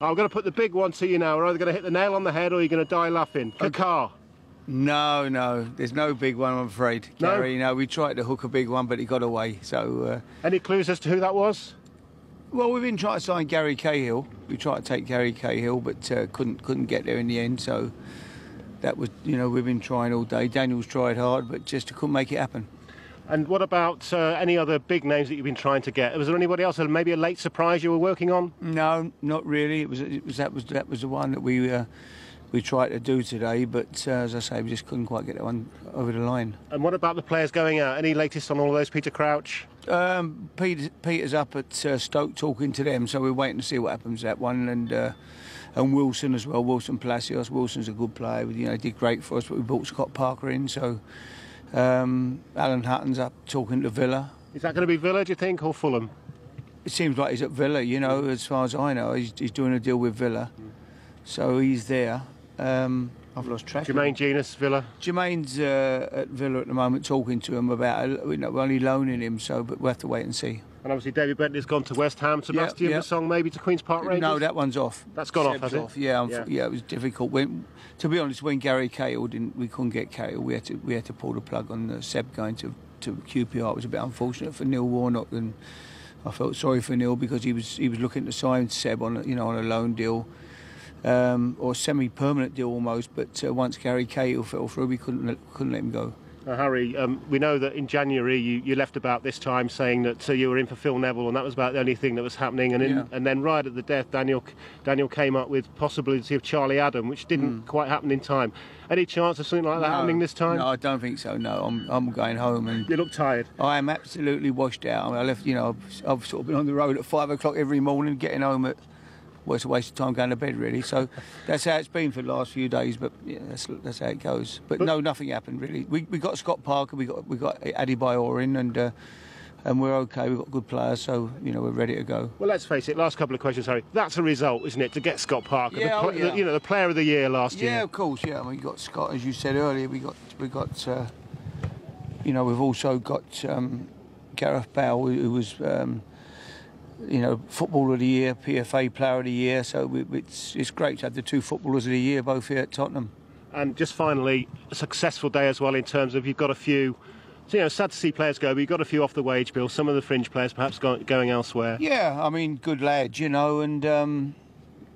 I'm going to put the big one to you now. We're either going to hit the nail on the head or you're going to die laughing. Kakar. No, there's no big one, I'm afraid. No? Gary, no, we tried to hook a big one, but he got away. So. Any clues as to who that was? Well, we've been trying to sign Gary Cahill. We tried to take Gary Cahill, but couldn't get there in the end. So that was, we've been trying all day. Daniel's tried hard, but just couldn't make it happen. And what about any other big names that you've been trying to get? Was there anybody else, maybe a late surprise you were working on? No, not really. That was the one that we tried to do today, but as I say, we just couldn't quite get that one over the line. And what about the players going out? Any latest on all of those? Peter Crouch? Peter's up at Stoke talking to them, so we're waiting to see what happens to that one. And Wilson as well, Wilson Palacios. Wilson's a good player. Did great for us, but we brought Scott Parker in, so Alan Hutton's up talking to Villa. Is that going to be Villa, do you think, or Fulham? It seems like he's at Villa, as far as I know. He's doing a deal with Villa, so he's there. I've lost track. Jermaine Genus, Villa. Jermaine's at Villa at the moment, talking to him about we're only loaning him, but we'll have to wait and see. And obviously David Bentley's gone to West Ham. Sebastian Bassong maybe to Queen's Park Rangers? No, that one's off. That's gone off, has it? Yeah, it was difficult. To be honest, when Gary Cahill we couldn't get Cahill, we had to pull the plug on Seb going to QPR. It was a bit unfortunate for Neil Warnock, and I felt sorry for Neil because he was looking to sign Seb on on a loan deal. Or semi-permanent deal almost, but once Gary Cahill fell through, we couldn't let him go. Harry, we know that in January you left about this time saying that you were in for Phil Neville, and that was about the only thing that was happening. And then right at the death, Daniel came up with possibility of Charlie Adam, which didn't quite happen in time. Any chance of something like that happening this time? No, I don't think so. No, I'm going home. And you look tired. I am absolutely washed out. I left. I've sort of been on the road at 5 o'clock every morning, getting home at. Well, it's a waste of time going to bed, really. So that's how it's been for the last few days. But yeah, that's how it goes. But no, nothing happened really. We got Scott Parker, we got Adebayor in, and we're okay. We've got good players, so we're ready to go. Well, let's face it. Last couple of questions, Harry. That's a result, isn't it, to get Scott Parker? Yeah, the Player of the Year last year. Yeah, of course. Yeah, we got Scott, as you said earlier. We got. We've also got Gareth Bale, who was. Footballer of the Year, PFA Player of the Year. So it's great to have the two Footballers of the Year both here at Tottenham. And just finally, a successful day as well in terms of you've got a few. So, sad to see players go, but you've got a few off the wage bill. Some of the fringe players perhaps going elsewhere. Yeah, I mean, good lads, and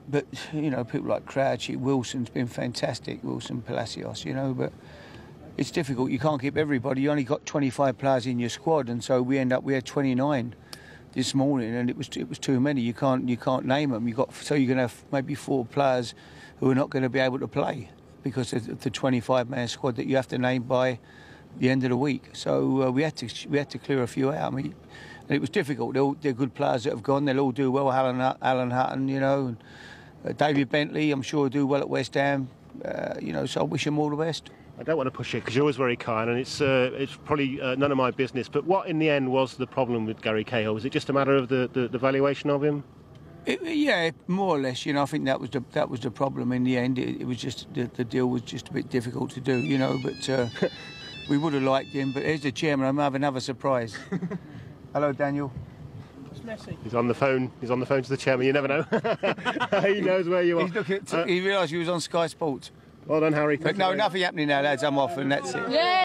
but people like Crouch, Wilson's been fantastic. Wilson Palacios, but. It's difficult. You can't keep everybody. You only got 25 players in your squad, and so we had 29 this morning, and it was too many. You can't name them. You're going to have maybe 4 players who are not going to be able to play because of the 25-man squad that you have to name by the end of the week. So we had to clear a few out. I mean, and it was difficult. They're good players that have gone. They'll all do well. Alan Hutton, and David Bentley, I'm sure will do well at West Ham. So I wish them all the best. I don't want to push it because you're always very kind, and it's probably none of my business. But what in the end was the problem with Gary Cahill? Was it just a matter of the valuation of him? Yeah, more or less. I think that was the problem in the end. It was just the deal was just a bit difficult to do. But we would have liked him. But here's the chairman. I might have another surprise. Hello, Daniel. It's messy. He's on the phone. He's on the phone to the chairman. You never know. He knows where you are. He's looking he realised he was on Sky Sports. Well done, Harry. But no, nothing happening now, lads. I'm off, and that's it. Yeah.